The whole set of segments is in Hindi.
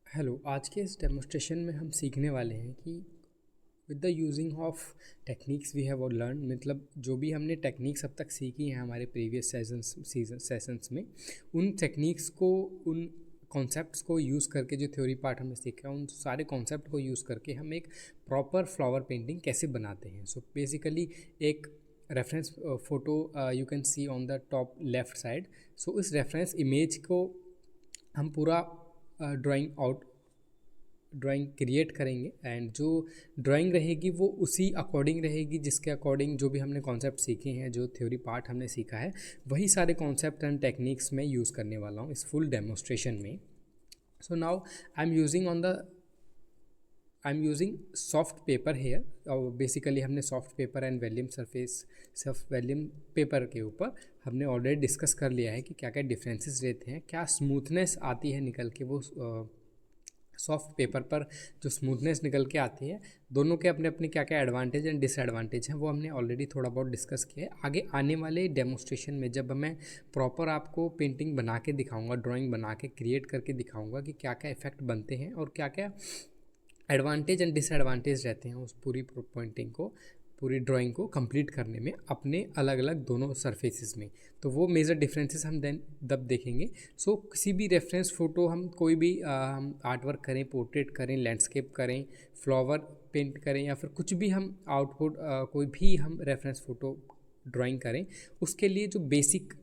हेलो, आज के इस डेमोस्ट्रेशन में हम सीखने वाले हैं कि with the using of techniques we have learn, मतलब जो भी हमने टेक्निक्स अब तक सीखी हैं हमारे प्रीवियस सेशंस में, उन टेक्निक्स को, उन कॉन्सेप्ट्स को यूज़ करके, जो थ्योरी पार्ट हमने सीखा उन सारे कॉन्सेप्ट को यूज़ करके हम एक प्रॉपर फ्लावर पेंटिंग कैसे बनाते हैं। सो बेसिकली एक reference photo you can see on the top left side. So इस रेफरेंस इमेज को हम पूरा ड्राइंग क्रिएट करेंगे, एंड जो ड्राइंग रहेगी वो उसी अकॉर्डिंग रहेगी, जिसके अकॉर्डिंग जो भी हमने कॉन्सेप्ट सीखे हैं, जो थ्योरी पार्ट हमने सीखा है, वही सारे कॉन्सेप्ट एंड टेक्निक्स में यूज़ करने वाला हूँ इस फुल डेमोस्ट्रेशन में। So now I am using soft paper here, और बेसिकली हमने soft paper and volume surface, soft volume paper के ऊपर हमने ऑलरेडी डिस्कस कर लिया है कि क्या क्या डिफरेंसेस रहते हैं, क्या स्मूथनेस आती है निकल के, वो सॉफ्ट पेपर पर जो स्मूथनेस निकल के आती है, दोनों के अपने अपने क्या क्या एडवांटेज एंड डिसएडवांटेज हैं, वो हमने ऑलरेडी थोड़ा बहुत डिस्कस किया है। आगे आने वाले डेमोस्ट्रेशन में जब मैं प्रॉपर आपको पेंटिंग बना के दिखाऊंगा, ड्राइंग बना के क्रिएट करके दिखाऊंगा कि क्या क्या इफेक्ट बनते हैं और क्या क्या एडवांटेज एंड डिसएडवांटेज रहते हैं उस पूरी पेंटिंग को, पूरी ड्राइंग को कंप्लीट करने में, अपने अलग अलग दोनों सरफेसेस में, तो वो मेजर डिफरेंसेस हम देन तब देखेंगे। सो किसी भी रेफरेंस फ़ोटो, हम कोई भी हम आर्ट वर्क करें, पोर्ट्रेट करें, लैंडस्केप करें, फ्लावर पेंट करें, या फिर कुछ भी हम आउटपुट कोई भी हम रेफरेंस फ़ोटो ड्राइंग करें, उसके लिए जो बेसिक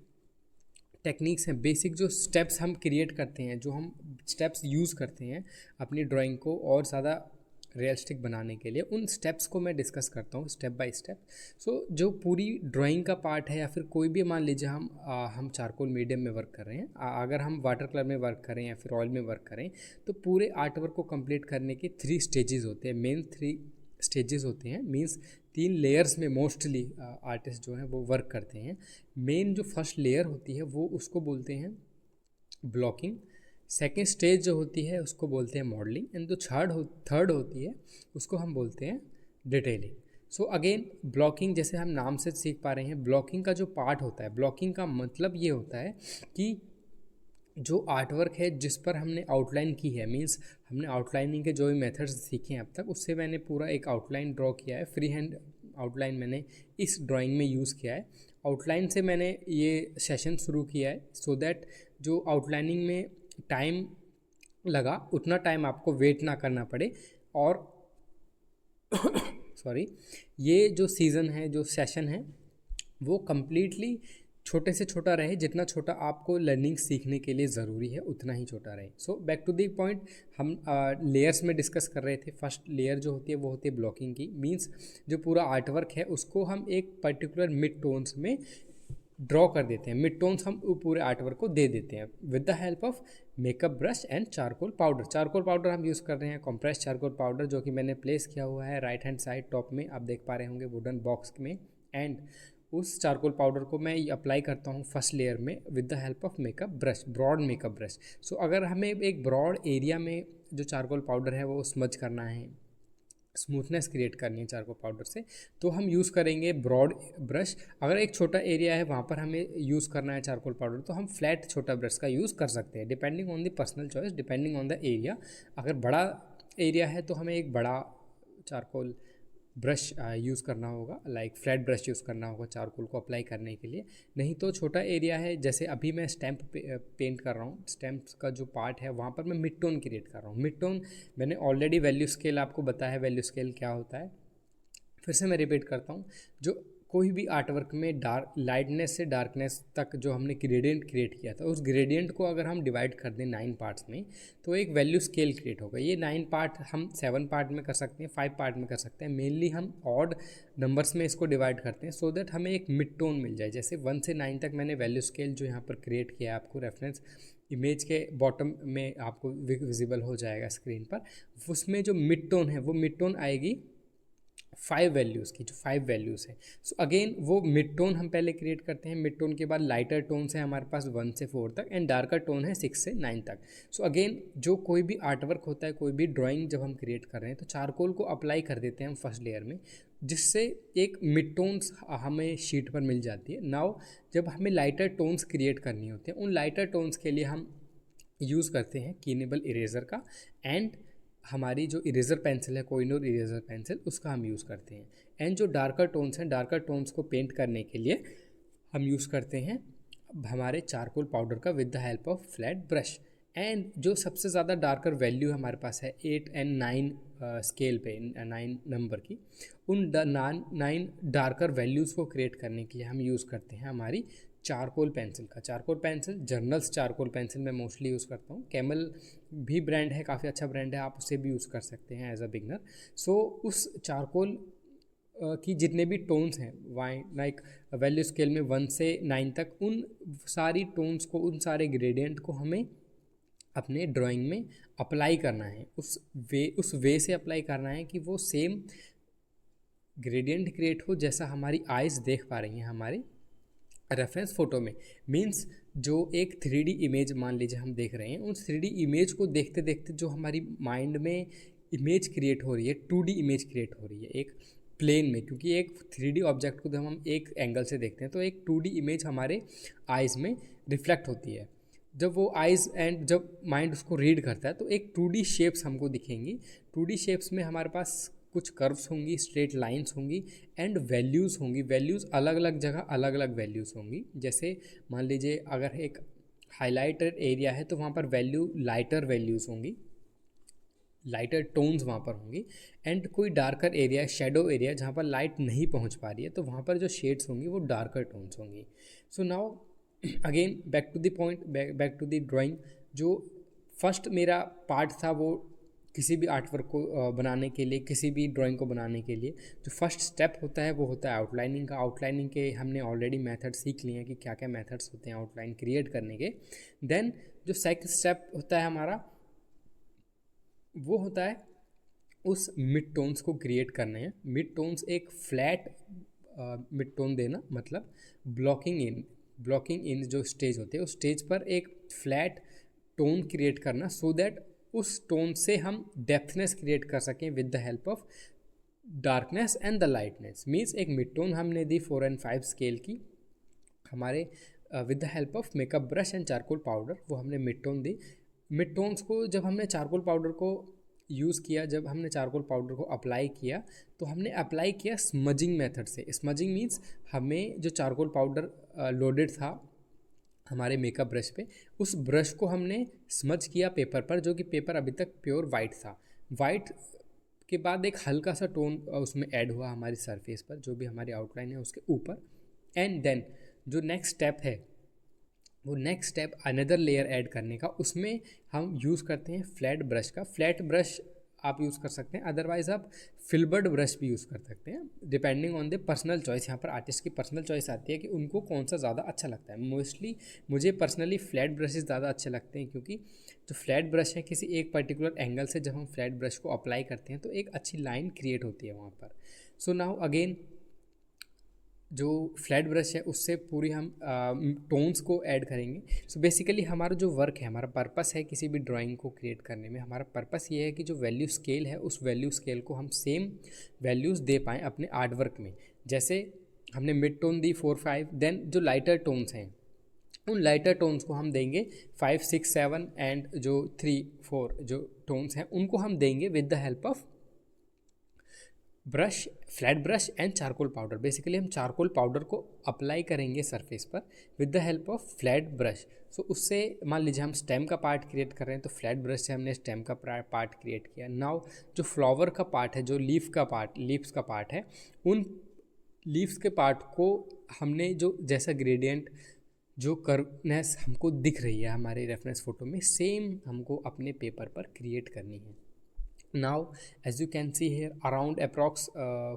टेक्निक्स हैं, बेसिक जो स्टेप्स हम क्रिएट करते हैं, जो हम स्टेप्स यूज़ करते हैं अपनी ड्राइंग को और ज़्यादा रियलिस्टिक बनाने के लिए, उन स्टेप्स को मैं डिस्कस करता हूँ स्टेप बाय स्टेप। सो जो पूरी ड्राइंग का पार्ट है, या फिर कोई भी, मान लीजिए हम चारकोल मीडियम में वर्क कर रहे हैं, अगर हम वाटर कलर में वर्क करें या फिर ऑयल में वर्क करें, तो पूरे आर्ट वर्क को कंप्लीट करने के 3 स्टेजेस होते हैं, मेन 3 स्टेजेस होते हैं, मीन्स 3 लेयर्स में मोस्टली आर्टिस्ट जो हैं वो वर्क करते हैं। मेन जो फर्स्ट लेयर होती है वो उसको बोलते हैं ब्लॉकिंग, सेकेंड स्टेज जो होती है उसको बोलते हैं मॉडलिंग, एंड जो थर्ड होती है उसको हम बोलते हैं डिटेलिंग। सो अगेन ब्लॉकिंग, जैसे हम नाम से सीख पा रहे हैं, ब्लॉकिंग का जो पार्ट होता है, ब्लॉकिंग का मतलब ये होता है कि जो आर्टवर्क है जिस पर हमने आउटलाइन की है, मींस हमने आउटलाइनिंग के जो भी मेथड्स सीखे हैं अब तक, उससे मैंने पूरा एक आउटलाइन ड्रॉ किया है, फ्री हैंड आउटलाइन मैंने इस ड्राइंग में यूज़ किया है। आउटलाइन से मैंने ये सेशन शुरू किया है सो दैट जो आउटलाइनिंग में टाइम लगा उतना टाइम आपको वेट ना करना पड़े, और सॉरी, ये जो सीज़न है, जो सेशन है, वो कम्प्लीटली छोटे से छोटा रहे, जितना छोटा आपको लर्निंग सीखने के लिए ज़रूरी है उतना ही छोटा रहे। So back to the point, हम लेयर्स में डिस्कस कर रहे थे। फर्स्ट लेयर जो होती है वो होती है ब्लॉकिंग की, मींस जो पूरा आर्टवर्क है उसको हम एक पर्टिकुलर मिड टोन्स में ड्रॉ कर देते हैं, मिड टोन्स हम पूरे आर्टवर्क को दे देते हैं with the help of makeup brush and charcoal powder. Charcoal powder हम यूज़ कर रहे हैं कॉम्प्रेस चारकोल पाउडर, जो कि मैंने प्लेस किया हुआ है राइट हैंड साइड टॉप में, आप देख पा रहे होंगे वुडन बॉक्स में, एंड उस चारकोल पाउडर को मैं अप्लाई करता हूँ फर्स्ट लेयर में with the help of makeup brush, broad makeup brush. So अगर हमें एक ब्रॉड एरिया में जो चारकोल पाउडर है वो स्मज करना है, स्मूथनेस क्रिएट करनी है चारकोल पाउडर से, तो हम यूज़ करेंगे ब्रॉड ब्रश। अगर एक छोटा एरिया है वहाँ पर हमें यूज़ करना है चारकोल पाउडर, तो हम फ्लैट छोटा ब्रश का यूज़ कर सकते हैं, depending on the personal choice, depending on the area. अगर बड़ा एरिया है तो हमें एक बड़ा चारकोल ब्रश यूज़ करना होगा, लाइक फ्लैट ब्रश यूज़ करना होगा चारकोल को अप्लाई करने के लिए। नहीं तो छोटा एरिया है, जैसे अभी मैं स्टैम्प पेंट कर रहा हूँ, स्टैम्प्स का जो पार्ट है वहाँ पर मैं मिड टोन क्रिएट कर रहा हूँ। मिड टोन मैंने ऑलरेडी वैल्यू स्केल आपको बताया है, वैल्यू स्केल क्या होता है, फिर से मैं रिपीट करता हूँ। जो कोई भी आर्टवर्क में डार्क लाइटनेस से डार्कनेस तक जो हमने ग्रेडियंट क्रिएट किया था, उस ग्रेडियंट को अगर हम डिवाइड कर दें 9 पार्ट्स में, तो एक वैल्यू स्केल क्रिएट होगा। ये 9 पार्ट हम 7 पार्ट में कर सकते हैं, 5 पार्ट में कर सकते हैं, मेनली हम ऑड नंबर्स में इसको डिवाइड करते हैं सो दैट हमें एक मिड टोन मिल जाए। जैसे 1 से 9 तक मैंने वैल्यू स्केल जो यहाँ पर क्रिएट किया है, आपको रेफरेंस इमेज के बॉटम में आपको विजिबल हो जाएगा स्क्रीन पर। उसमें जो मिड टोन है वो मिड टोन आएगी 5 वैल्यूज़ की, जो 5 वैल्यूज़ है। सो अगेन वो मिड टोन हम पहले क्रिएट करते हैं, मिड टोन के बाद लाइटर टोन्स है हमारे पास 1 से 4 तक, एंड डार्कर टोन है 6 से 9 तक। सो अगेन जो कोई भी आर्टवर्क होता है, कोई भी ड्राइंग जब हम क्रिएट कर रहे हैं, तो चारकोल को अप्लाई कर देते हैं हम फर्स्ट लेयर में, जिससे एक मिड टोन्स हमें शीट पर मिल जाती है। नाउ जब हमें लाइटर टोन्स क्रिएट करनी होती है, उन लाइटर टोन्स के लिए हम यूज़ करते हैं कीनेबल इरेज़र का, एंड हमारी जो इरेज़र पेंसिल है, कोहिनूर इरेज़र पेंसिल, उसका हम यूज़ करते हैं। एंड जो डार्कर टोन्स हैं, डार्कर टोन्स को पेंट करने के लिए हम यूज़ करते हैं हमारे चारकोल पाउडर का with the help of flat brush. And जो सबसे ज़्यादा डार्कर वैल्यू हमारे पास है 8 एंड 9 स्केल पे, 9 नंबर की, उन 9 डार्कर वैल्यूज़ को क्रिएट करने के लिए हम यूज़ करते हैं हमारी चारकोल पेंसिल का। Charcoal pencil journals charcoal pencil मैं मोस्टली यूज़ करता हूँ। कैमल भी ब्रांड है, काफ़ी अच्छा ब्रांड है, आप उसे भी यूज़ कर सकते हैं एज अ बिगनर। सो उस चारकोल की जितने भी टोन्स हैं, लाइक वैल्यू स्केल में 1 से 9 तक, उन सारी टोन्स को, उन सारे ग्रेडियंट को हमें अपने ड्राइंग में अप्लाई करना है। उस वे से अप्लाई करना है कि वो सेम ग्रेडियंट क्रिएट हो जैसा हमारी आइज़ देख पा रही हैं हमारे रेफरेंस फ़ोटो में। मीन्स जो एक 3D इमेज मान लीजिए हम देख रहे हैं, उस 3D इमेज को देखते देखते जो हमारी माइंड में इमेज क्रिएट हो रही है, 2D इमेज क्रिएट हो रही है एक प्लेन में, क्योंकि एक 3D ऑब्जेक्ट को जब हम एक एंगल से देखते हैं तो एक 2D इमेज हमारे आइज़ में रिफ्लेक्ट होती है। जब वो आइज़ एंड जब माइंड उसको रीड करता है तो एक 2D शेप्स हमको दिखेंगी। 2D शेप्स में हमारे पास कुछ कर्व्स होंगी, स्ट्रेट लाइंस होंगी एंड वैल्यूज़ होंगी। वैल्यूज़ अलग अलग जगह अलग अलग वैल्यूज़ होंगी। जैसे मान लीजिए अगर एक हाइलाइटेड एरिया है तो वहाँ पर वैल्यू लाइटर वैल्यूज़ होंगी, लाइटर टोन्स वहाँ पर होंगी। एंड कोई डार्कर एरिया, शेडो एरिया, जहाँ पर लाइट नहीं पहुँच पा रही है, तो वहाँ पर जो शेड्स होंगी वो डार्कर टोन्स होंगी। So now again back to the point, back to the drawing. जो फर्स्ट मेरा पार्ट था वो किसी भी आर्ट वर्क को बनाने के लिए, किसी भी ड्राइंग को बनाने के लिए जो फर्स्ट स्टेप होता है वो होता है आउटलाइनिंग का। आउटलाइनिंग के हमने ऑलरेडी मेथड सीख लिए हैं कि क्या क्या मेथड्स होते हैं आउटलाइन क्रिएट करने के। देन जो सेकंड स्टेप होता है हमारा, वो होता है उस मिड टोन्स को क्रिएट करने हैं। मिड टोन्स एक फ्लैट मिड टोन देना, मतलब ब्लॉकिंग इन जो स्टेज होते हैं उस स्टेज पर एक फ्लैट टोन क्रिएट करना, सो दैट उस टोन से हम डेप्थनेस क्रिएट कर सकें with the help of darkness and the lightness. Means एक मिड टोन हमने दी 4 and 5 स्केल की हमारे with the help of makeup brush and charcoal powder, वो हमने मिड टोन दी। मिड टोन्स को जब हमने चारकोल पाउडर को यूज़ किया, जब हमने चारकोल पाउडर को अप्लाई किया तो हमने अप्लाई किया स्मजिंग मेथड से। स्मजिंग मीन्स हमें जो चारकोल पाउडर लोडेड था हमारे मेकअप ब्रश पे, उस ब्रश को हमने स्मज किया पेपर पर, जो कि पेपर अभी तक प्योर वाइट था। वाइट के बाद एक हल्का सा टोन उसमें ऐड हुआ हमारी सरफेस पर, जो भी हमारी आउटलाइन है उसके ऊपर। एंड देन जो नेक्स्ट स्टेप है, वो next step another layer add करने का, उसमें हम यूज़ करते हैं फ्लैट ब्रश का। फ्लैट ब्रश आप यूज़ कर सकते हैं, अदरवाइज़ आप फिल्बर्ड ब्रश भी यूज़ कर सकते हैं, depending on the personal choice. यहाँ पर आर्टिस्ट की पर्सनल चॉइस आती है कि उनको कौन सा ज़्यादा अच्छा लगता है। मोस्टली मुझे पर्सनली फ्लैट ब्रशेज़ ज़्यादा अच्छे लगते हैं, क्योंकि जो फ्लैट ब्रश है किसी एक पर्टिकुलर एंगल से जब हम फ्लैट ब्रश को अप्लाई करते हैं तो एक अच्छी लाइन क्रिएट होती है वहाँ पर। सो नाउ अगेन जो फ्लैट ब्रश है उससे पूरी हम टोन्स को ऐड करेंगे। सो बेसिकली हमारा जो वर्क है, हमारा पर्पस है किसी भी ड्राइंग को क्रिएट करने में, हमारा पर्पस ये है कि जो वैल्यू स्केल है उस वैल्यू स्केल को हम सेम वैल्यूज़ दे पाएँ अपने आर्ट वर्क में। जैसे हमने मिड टोन दी 4-5, देन जो लाइटर टोन्स हैं उन लाइटर टोन्स को हम देंगे 5, 6, 7 एंड जो 3, 4 जो टोन्स हैं उनको हम देंगे with the help of brush, flat brush and charcoal powder. Basically हम चारकोल पाउडर को अप्लाई करेंगे सरफेस पर with the help of flat brush. So उससे मान लीजिए हम स्टेम का पार्ट क्रिएट कर रहे हैं तो फ्लैट ब्रश से हमने स्टेम का पार्ट क्रिएट किया। नाउ जो फ्लावर का पार्ट है, जो लीव्स का पार्ट है, उन लीव्स के पार्ट को हमने जो जैसा ग्रेडियंट, जो कर्वनेस हमको दिख रही है हमारे रेफरेंस फ़ोटो में, सेम हमको अपने पेपर पर क्रिएट करनी है। Now as you can see here around approx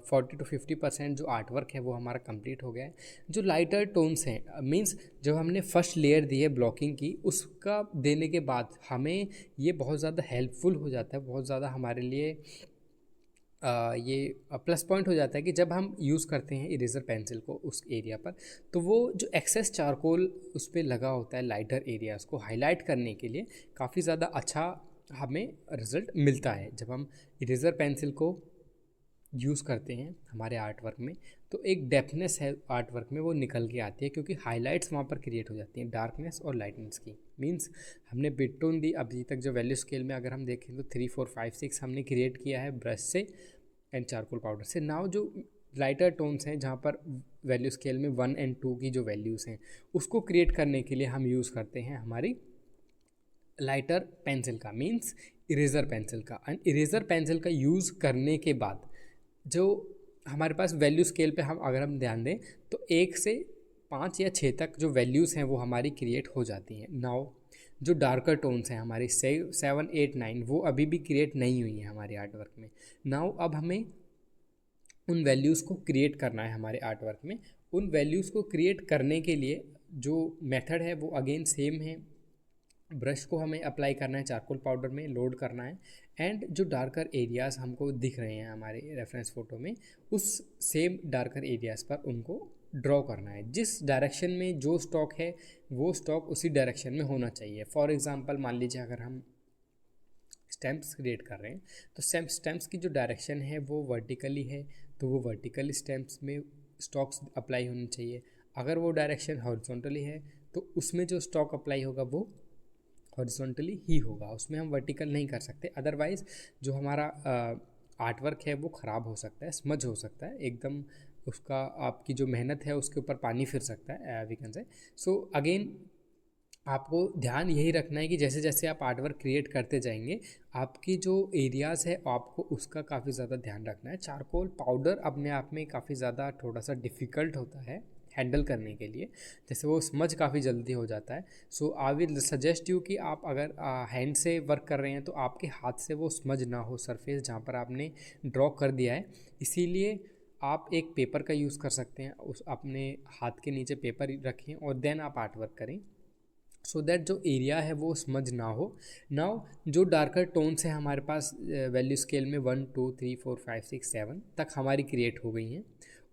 40 to 50% जो आर्ट वर्क है वो हमारा कंप्लीट हो गया है। जो लाइटर टोन्स हैं, मींस जब हमने फर्स्ट लेयर दी है ब्लॉकिंग की, उसका देने के बाद हमें ये बहुत ज़्यादा हेल्पफुल हो जाता है, बहुत ज़्यादा हमारे लिए ये प्लस पॉइंट हो जाता है कि जब हम यूज़ करते हैं इरेज़र पेंसिल को उस एरिया पर, तो वो जो एक्सेस चारकोल उस पर लगा होता है लाइटर एरियाज़ को हाईलाइट करने के लिए काफ़ी ज़्यादा अच्छा हमें रिज़ल्ट मिलता है जब हम इरेज़र पेंसिल को यूज़ करते हैं हमारे आर्ट वर्क में, तो एक डेप्थनेस है आर्ट वर्क में वो निकल के आती है, क्योंकि हाइलाइट्स वहाँ पर क्रिएट हो जाती हैं डार्कनेस और लाइटनेस की। मींस हमने बिट टोन दी, अभी तक जो वैल्यू स्केल में अगर हम देखें तो 3 4 5 6 हमने क्रिएट किया है ब्रश से एंड चारकोल पाउडर से। नाउ जो लाइटर टोन्स हैं जहाँ पर वैल्यू स्केल में 1 और 2 की जो वैल्यूज़ हैं उसको क्रिएट करने के लिए हम यूज़ करते हैं हमारी लाइटर पेंसिल का, मींस इरेज़र पेंसिल का। एंड इरेज़र पेंसिल का यूज़ करने के बाद जो हमारे पास वैल्यू स्केल पे हम अगर हम ध्यान दें तो 1 से 5 या 6 तक जो वैल्यूज़ हैं वो हमारी क्रिएट हो जाती हैं। नाउ जो डार्कर टोन्स हैं हमारी 7 8 9 वो अभी भी क्रिएट नहीं हुई हैं हमारे आर्ट वर्क में। नाउ अब हमें उन वैल्यूज़ को क्रिएट करना है हमारे आर्ट वर्क में। उन वैल्यूज़ को क्रिएट करने के लिए जो मेथड है वो अगेन सेम है। ब्रश को हमें अप्लाई करना है चारकोल पाउडर में, लोड करना है, एंड जो डार्कर एरियाज़ हमको दिख रहे हैं हमारे रेफरेंस फ़ोटो में उस सेम डार्कर एरियाज़ पर उनको ड्रॉ करना है। जिस डायरेक्शन में जो स्टॉक है वो स्टॉक उसी डायरेक्शन में होना चाहिए। फॉर एग्ज़ाम्पल मान लीजिए अगर हम स्टैम्प्स क्रिएट कर रहे हैं तो स्टैम्प्स की जो डायरेक्शन है वो वर्टिकली है तो वो वर्टिकल स्टैम्प्स में स्टॉक्स अप्लाई होनी चाहिए। अगर वो डायरेक्शन हॉरिजॉन्टली है तो उसमें जो स्टॉक अप्लाई होगा वो हॉरिजॉन्टली ही होगा, उसमें हम वर्टिकल नहीं कर सकते। अदरवाइज़ जो हमारा आर्ट वर्क है वो ख़राब हो सकता है, स्मज हो सकता है एकदम, उसका आपकी जो मेहनत है उसके ऊपर पानी फिर सकता है we can say. So again आपको ध्यान यही रखना है कि जैसे जैसे आप आर्ट वर्क क्रिएट करते जाएंगे आपकी जो एरियाज़ है आपको उसका काफ़ी ज़्यादा ध्यान रखना है। चारकोल पाउडर अपने आप में काफ़ी ज़्यादा थोड़ा सा डिफ़िकल्ट होता है हैंडल करने के लिए, जैसे वो स्मज काफ़ी जल्दी हो जाता है। सो आई विल सजेस्ट यू कि आप अगर हैंड से वर्क कर रहे हैं तो आपके हाथ से वो स्मज ना हो सरफेस जहाँ पर आपने ड्रॉ कर दिया है। इसीलिए आप एक पेपर का यूज़ कर सकते हैं, उस अपने हाथ के नीचे पेपर रखें और देन आप आर्ट वर्क करें, सो दैट जो एरिया है वो स्मज ना हो। नाउ जो डार्कर टोन्स हैं हमारे पास वैल्यू स्केल में 1 2 3 4 5 6 7 तक हमारी क्रिएट हो गई हैं।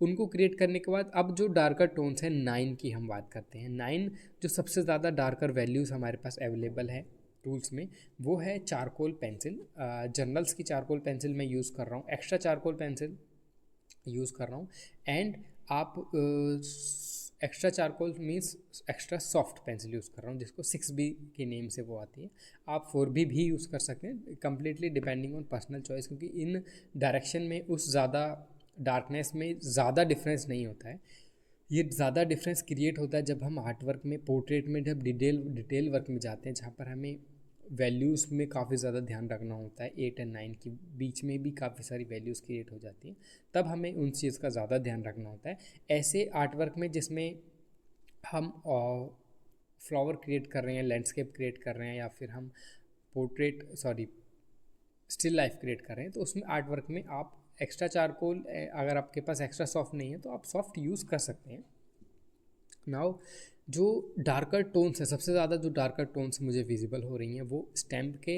उनको क्रिएट करने के बाद अब जो डार्कर टोन्स हैं 9 की हम बात करते हैं। 9 जो सबसे ज़्यादा डार्कर वैल्यूज़ हमारे पास अवेलेबल है टूल्स में वो है चारकोल पेंसिल। जर्नल्स की चारकोल पेंसिल मैं यूज़ कर रहा हूँ, एक्स्ट्रा चारकोल पेंसिल यूज़ कर रहा हूँ, एंड आप extra charcoal means extra soft pencil use कर रहा हूँ जिसको 6B के नेम से वो आती है। आप 4B भी यूज़ कर सकते हैं, completely depending on personal choice, क्योंकि इन डायरेक्शन में उस ज़्यादा डार्कनेस में ज़्यादा डिफरेंस नहीं होता है। ये ज़्यादा डिफरेंस क्रिएट होता है जब हम आर्ट वर्क में, पोर्ट्रेट में, जब डिटेल वर्क में जाते हैं जहाँ पर हमें वैल्यूज़ में काफ़ी ज़्यादा ध्यान रखना होता है। 8 और 9 की बीच में भी काफ़ी सारी वैल्यूज़ क्रिएट हो जाती हैं, तब हमें उन चीज़ का ज़्यादा ध्यान रखना होता है। ऐसे आर्ट वर्क में जिसमें हम फ्लावर क्रिएट कर रहे हैं, लैंडस्केप क्रिएट कर रहे हैं, या फिर हम स्टिल लाइफ क्रिएट कर रहे हैं, तो उसमें आर्ट वर्क में आप एक्स्ट्रा चारकोल, अगर आपके पास एक्स्ट्रा सॉफ्ट नहीं है तो आप सॉफ्ट यूज़ कर सकते हैं। नाउ जो डार्कर टोन्स है, सबसे ज़्यादा जो डार्कर टोन्स मुझे विजिबल हो रही हैं वो स्टैम्प के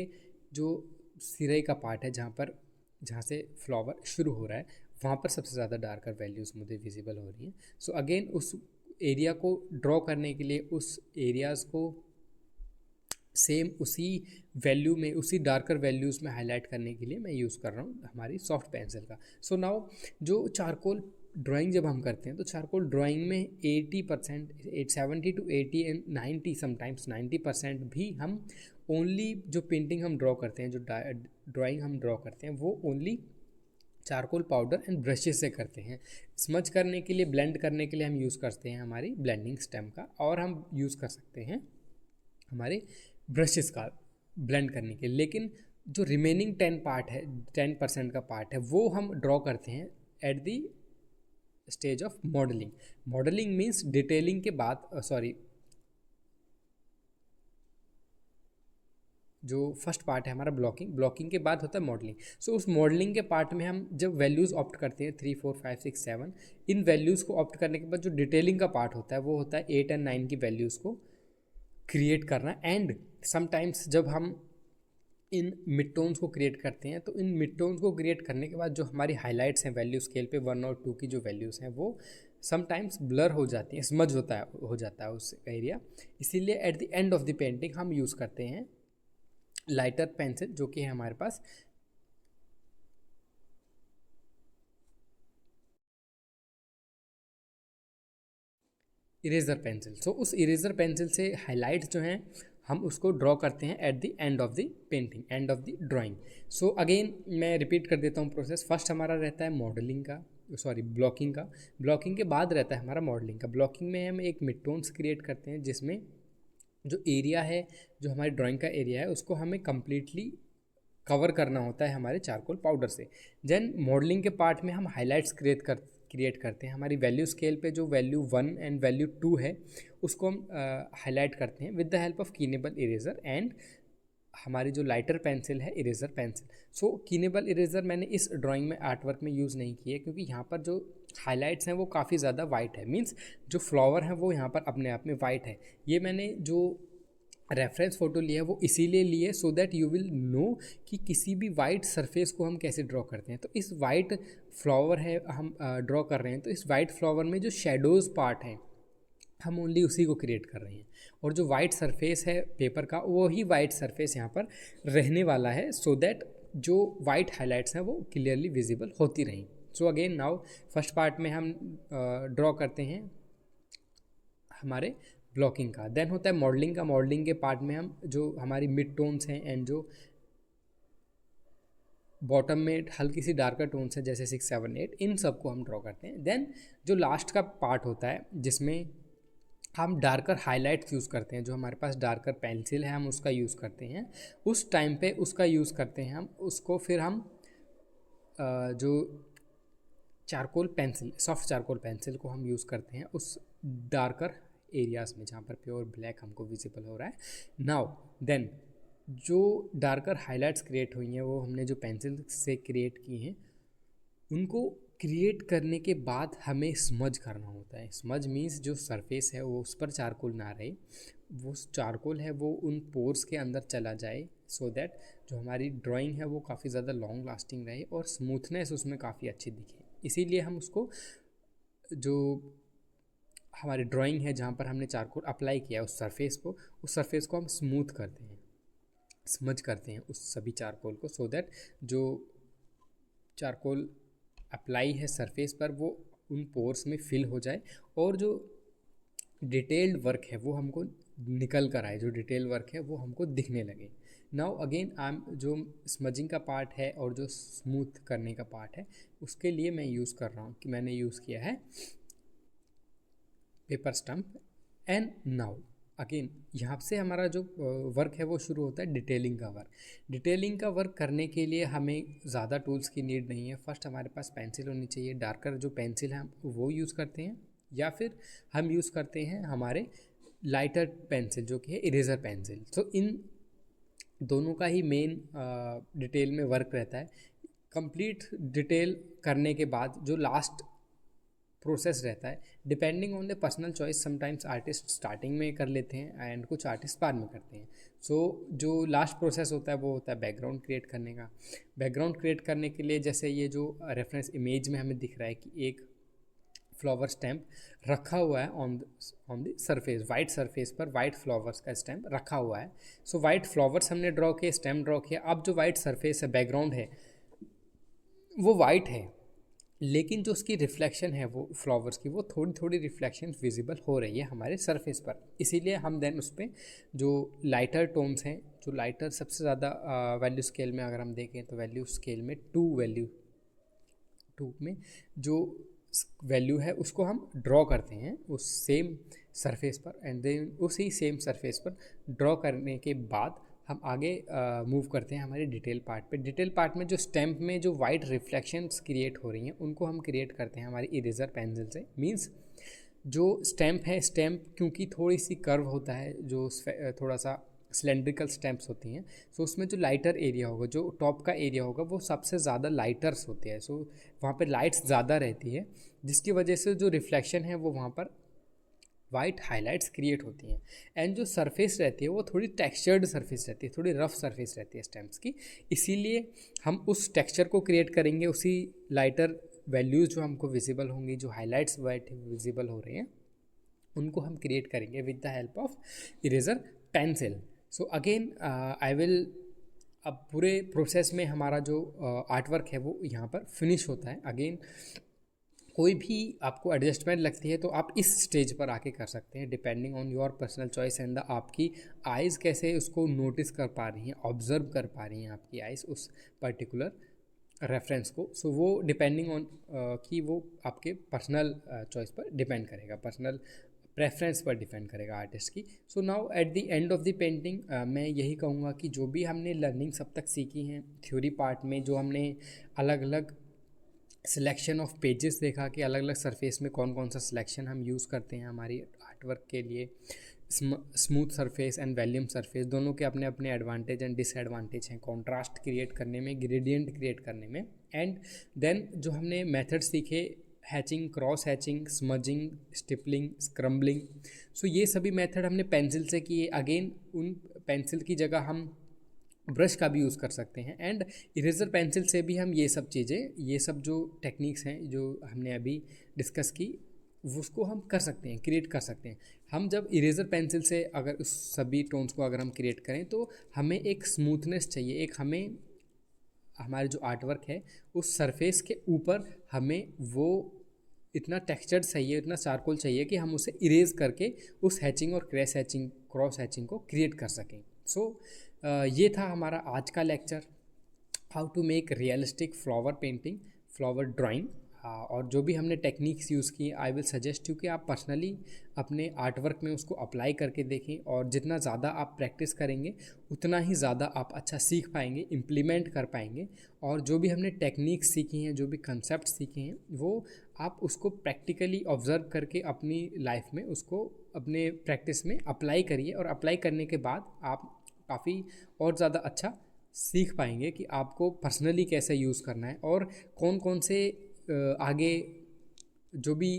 जो सिरे का पार्ट है जहाँ से फ्लावर शुरू हो रहा है वहाँ पर सबसे ज़्यादा डार्कर वैल्यूज़ मुझे विजिबल हो रही हैं। सो अगेन उस एरिया को ड्रॉ करने के लिए उस एरियाज़ को सेम उसी वैल्यू में, उसी डार्कर वैल्यूज़ में हाईलाइट करने के लिए मैं यूज़ कर रहा हूँ हमारी सॉफ्ट पेंसिल का। सो नाउ जो चारकोल ड्राइंग जब हम करते हैं तो चारकोल ड्राइंग में 80%, 70 to 80 एंड 90, समटाइम्स 90% भी हम ओनली जो पेंटिंग हम ड्रॉ करते हैं, जो ड्राइंग हम ड्रॉ करते हैं वो only charcoal powder and brushes से करते हैं। स्मच करने के लिए, ब्लेंड करने के लिए हम यूज़ करते हैं हमारी ब्लेंडिंग स्टेम का, और हम यूज़ कर सकते हैं हमारे ब्रशेस का ब्लेंड करने के लिए। लेकिन जो रिमेनिंग 10% का पार्ट है वो हम ड्रॉ करते हैं at the stage of modelling. Modelling means detailing के बाद, जो फर्स्ट पार्ट है हमारा ब्लॉकिंग के बाद होता है मॉडलिंग। सो उस मॉडलिंग के पार्ट में हम जब वैल्यूज़ ऑप्ट करते हैं 3 4 5 6 7, इन वैल्यूज़ को ऑप्ट करने के बाद जो डिटेलिंग का पार्ट होता है वो होता है 8 और 9 की वैल्यूज़ को क्रिएट करना। एंड समटाइम्स जब हम इन मिड टोन्स को क्रिएट करते हैं तो इन मिड टोन्स को क्रिएट करने के बाद जो हमारी हाइलाइट्स हैं वैल्यू स्केल पे 1 और 2 की जो वैल्यूज़ हैं वो समटाइम्स ब्लर हो जाती हैं, स्मज हो जाता है उस एरिया। इसीलिए at the end of the painting हम यूज़ करते हैं लाइटर पेंसिल, जो कि है हमारे पास इरेज़र पेंसिल। सो उस इरेज़र पेंसिल से हाइलाइट्स जो हैं हम उसको ड्रॉ करते हैं at the end of the painting, end of the drawing. So again मैं रिपीट कर देता हूँ प्रोसेस। फर्स्ट हमारा रहता है मॉडलिंग का, सॉरी ब्लॉकिंग का। ब्लॉकिंग के बाद रहता है हमारा मॉडलिंग का। ब्लॉकिंग में हम एक मिड टोन्स क्रिएट करते हैं जिसमें जो एरिया है, जो हमारी ड्राइंग का एरिया है, उसको हमें कम्प्लीटली कवर करना होता है हमारे चारकोल पाउडर से। देन मॉडलिंग के पार्ट में हम हाइलाइट्स क्रिएट करते हैं। हमारी वैल्यू स्केल पे जो वैल्यू 1 एंड वैल्यू 2 है उसको हम हाईलाइट करते हैं with the help of kneadable eraser and हमारी जो लाइटर पेंसिल है eraser pencil. So kneadable eraser मैंने इस ड्राइंग में आर्ट वर्क में यूज़ नहीं किया क्योंकि यहाँ पर जो हाइलाइट्स हैं वो काफ़ी ज़्यादा वाइट है, मीन्स जो फ्लावर है वो यहाँ पर अपने आप में वाइट है। ये मैंने जो रेफरेंस फ़ोटो लिया है वो इसीलिए लिए so that you will know कि किसी भी वाइट सरफेस को हम कैसे ड्रॉ करते हैं। तो इस वाइट फ्लावर है हम ड्रॉ कर रहे हैं, तो इस वाइट फ्लावर में जो शेडोज़ पार्ट हैं हम ओनली उसी को क्रिएट कर रहे हैं, और जो वाइट सरफेस है पेपर का वो ही वाइट सरफेस यहाँ पर रहने वाला है सो दैट जो वाइट हाइलाइट्स हैं वो क्लियरली विजिबल होती रहें। So again now first part में हम ड्रॉ करते हैं हमारे ब्लॉकिंग का। देन होता है मॉडलिंग का। मॉडलिंग के पार्ट में हम जो हमारी मिड टोन्स हैं एंड जो बॉटम में हल्की सी डार्कर टोन्स हैं जैसे 6, 7, 8, इन सब को हम ड्रॉ करते हैं। देन जो लास्ट का पार्ट होता है जिसमें हम डार्कर हाइलाइट्स यूज़ करते हैं, जो हमारे पास डार्कर पेंसिल है हम उसका यूज़ करते हैं। उस टाइम पे उसका यूज़ करते हैं हम उसको, फिर हम जो charcoal pencil, soft charcoal pencil को हम यूज़ करते हैं उस डार्कर एरियाज़ में जहाँ पर प्योर ब्लैक हमको विजिबल हो रहा है। नाउ देन जो डार्कर हाइलाइट्स क्रिएट हुई हैं वो हमने जो पेंसिल से क्रिएट की हैं उनको क्रिएट करने के बाद हमें स्मज करना होता है। स्मज मीन्स जो सरफेस है वो उस पर चारकोल ना रहे, वो चारकोल है वो उन पोर्स के अंदर चला जाए सो दैट जो हमारी ड्राइंग है वो काफ़ी ज़्यादा लॉन्ग लास्टिंग रहे और स्मूथनेस उसमें काफ़ी अच्छी दिखे। इसीलिए हम उसको जो हमारी ड्राइंग है जहाँ पर हमने चारकोल अप्लाई किया उस सरफेस को हम स्मूथ करते हैं, स्मज करते हैं उस सभी चारकोल को सो दैट जो चारकोल अप्लाई है सरफेस पर वो उन पोर्स में फिल हो जाए और जो डिटेल्ड वर्क है वो हमको निकल कर आए, जो डिटेल वर्क है वो हमको दिखने लगे। नाउ अगेन जो स्मजिंग का पार्ट है और जो स्मूथ करने का पार्ट है उसके लिए मैं यूज़ कर रहा हूँ कि मैंने यूज़ किया है paper stump. And now again यहाँ से हमारा जो वर्क है वो शुरू होता है डिटेलिंग का वर्क। डिटेलिंग का वर्क करने के लिए हमें ज़्यादा टूल्स की नीड नहीं है। फर्स्ट हमारे पास पेंसिल होनी चाहिए, डार्कर जो पेंसिल है हम वो यूज़ करते हैं, या फिर हम यूज़ करते हैं हमारे लाइटर पेंसिल जो कि है इरेज़र पेंसिल। सो इन दोनों का ही मेन डिटेल में वर्क रहता है। कंप्लीट डिटेल करने के बाद जो लास्ट प्रोसेस रहता है depending on the personal choice, sometimes artist starting में कर लेते हैं एंड कुछ आर्टिस्ट बाद में करते हैं। सो जो लास्ट प्रोसेस होता है वो होता है बैकग्राउंड क्रिएट करने का। बैकग्राउंड क्रिएट करने के लिए जैसे ये जो रेफरेंस इमेज में हमें दिख रहा है कि एक फ्लावर स्टैम्प रखा हुआ है on the surface, white surface पर वाइट फ्लावर्स का स्टैम्प रखा हुआ है। सो वाइट फ्लावर्स हमने ड्रॉ किए, स्टैम्प ड्रॉ किया। अब जो वाइट सरफेस है, बैकग्राउंड है, वो वाइट है लेकिन जो उसकी रिफ्लेक्शन है वो फ्लावर्स की, वो थोड़ी थोड़ी रिफ्लेक्शन विजिबल हो रही है हमारे सरफेस पर। इसीलिए हम देन उस पर जो लाइटर टोन्स हैं, जो लाइटर सबसे ज़्यादा वैल्यू स्केल में अगर हम देखें तो वैल्यू स्केल में 2 में जो वैल्यू है उसको हम ड्रॉ करते हैं उस सेम सरफेस पर। एंड देन उसी सेम सरफेस पर ड्रॉ करने के बाद हम आगे मूव करते हैं हमारे डिटेल पार्ट पे। डिटेल पार्ट में जो स्टैम्प में जो वाइट रिफ्लेक्शंस क्रिएट हो रही हैं उनको हम क्रिएट करते हैं हमारी इरेज़र पेंसिल से। मींस जो स्टैम्प है, स्टैम्प क्योंकि थोड़ी सी कर्व होता है, जो थोड़ा सा सिलेंड्रिकल स्टैम्प्स होती हैं, सो उसमें जो लाइटर एरिया होगा, जो टॉप का एरिया होगा वो सबसे ज़्यादा लाइटर्स होते हैं। सो वहाँ पर लाइट्स ज़्यादा रहती है जिसकी वजह से जो रिफ्लेक्शन है वो वहाँ पर वाइट हाइलाइट्स क्रिएट होती हैं। एंड जो सरफेस रहती है वो थोड़ी टेक्सचर्ड सरफेस रहती है, थोड़ी रफ सरफेस रहती है स्टैम्प्स की। इसीलिए हम उस टेक्सचर को क्रिएट करेंगे उसी लाइटर वैल्यूज़ जो हमको विजिबल होंगी, जो हाइलाइट्स वाइट विजिबल हो रहे हैं उनको हम क्रिएट करेंगे with the help of eraser pencil. So again I will, अब पूरे प्रोसेस में हमारा जो आर्ट वर्क है वो यहाँ पर फिनिश होता है। अगेन कोई भी आपको एडजस्टमेंट लगती है तो आप इस स्टेज पर आके कर सकते हैं, depending on your personal choice and the आपकी आइज़ कैसे उसको नोटिस कर पा रही हैं, ऑब्जर्व कर पा रही हैं आपकी आइज़ उस पर्टिकुलर रेफरेंस को। सो वो डिपेंडिंग ऑन कि वो आपके पर्सनल चॉइस पर डिपेंड करेगा, पर्सनल प्रेफरेंस पर डिपेंड करेगा आर्टिस्ट की। So now at the end of the painting मैं यही कहूँगा कि जो भी हमने लर्निंग्स अब तक सीखी हैं थ्योरी पार्ट में, जो हमने अलग अलग सिलेक्शन ऑफ पेजेस देखा कि अलग अलग सरफेस में कौन कौन सा सिलेक्शन हम यूज़ करते हैं हमारी आर्टवर्क के लिए, smooth surface and volume surface, दोनों के अपने अपने एडवांटेज एंड डिसएडवांटेज हैं कंट्रास्ट क्रिएट करने में, ग्रेडियंट क्रिएट करने में। एंड देन जो हमने मेथड सीखे, hatching, cross hatching, smudging, stippling, scribbling, so ये सभी मेथड हमने पेंसिल से किए। अगेन उन पेंसिल की जगह हम ब्रश का भी यूज़ कर सकते हैं एंड इरेज़र पेंसिल से भी हम ये सब चीज़ें, ये सब जो टेक्निक्स हैं जो हमने अभी डिस्कस की, उसको हम कर सकते हैं, क्रिएट कर सकते हैं। हम जब इरेज़र पेंसिल से अगर उस सभी टोन्स को अगर हम क्रिएट करें तो हमें एक स्मूथनेस चाहिए, एक हमें हमारे जो आर्टवर्क है उस सरफेस के ऊपर हमें वो इतना टेक्सचर चाहिए, इतना चारकोल चाहिए कि हम उसे इरेज करके उस हैचिंग और क्रॉस हैचिंग को क्रिएट कर सकें। सो ये था हमारा आज का lecture, how to make realistic flower painting, flower drawing. और जो भी हमने टेक्निक्स यूज़ की, आई विल सजेस्ट यू कि आप पर्सनली अपने आर्टवर्क में उसको अप्लाई करके देखें, और जितना ज़्यादा आप प्रैक्टिस करेंगे उतना ही ज़्यादा आप अच्छा सीख पाएंगे, इम्प्लीमेंट कर पाएंगे। और जो भी हमने टेक्निक्स सीखी हैं, जो भी कंसेप्ट सीखे हैं, वो आप उसको प्रैक्टिकली ऑब्जर्व करके अपनी लाइफ में उसको अपने प्रैक्टिस में अप्लाई करिए, और अप्लाई करने के बाद आप काफ़ी और ज़्यादा अच्छा सीख पाएंगे कि आपको पर्सनली कैसे यूज़ करना है, और कौन कौन से आगे जो भी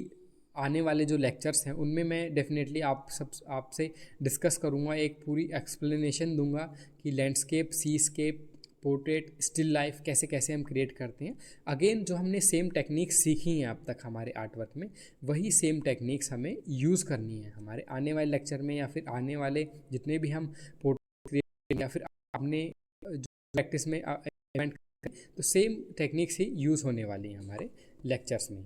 आने वाले जो लेक्चर्स हैं उनमें मैं डेफिनेटली आपसे डिस्कस करूँगा, एक पूरी एक्सप्लेनेशन दूंगा कि landscape, seascape, portrait, still life कैसे कैसे हम क्रिएट करते हैं। अगेन जो हमने सेम टेक्निक्स सीखी हैं अब तक हमारे आर्टवर्क में, वही सेम टेक्निक्स हमें यूज़ करनी है हमारे आने वाले लेक्चर में, या फिर आने वाले जितने भी हम पोर्ट्रेट या फिर अपने जो प्रैक्टिस में इवेंट, तो सेम टेक्निक्स ही यूज़ होने वाली हैं हमारे लेक्चर्स में।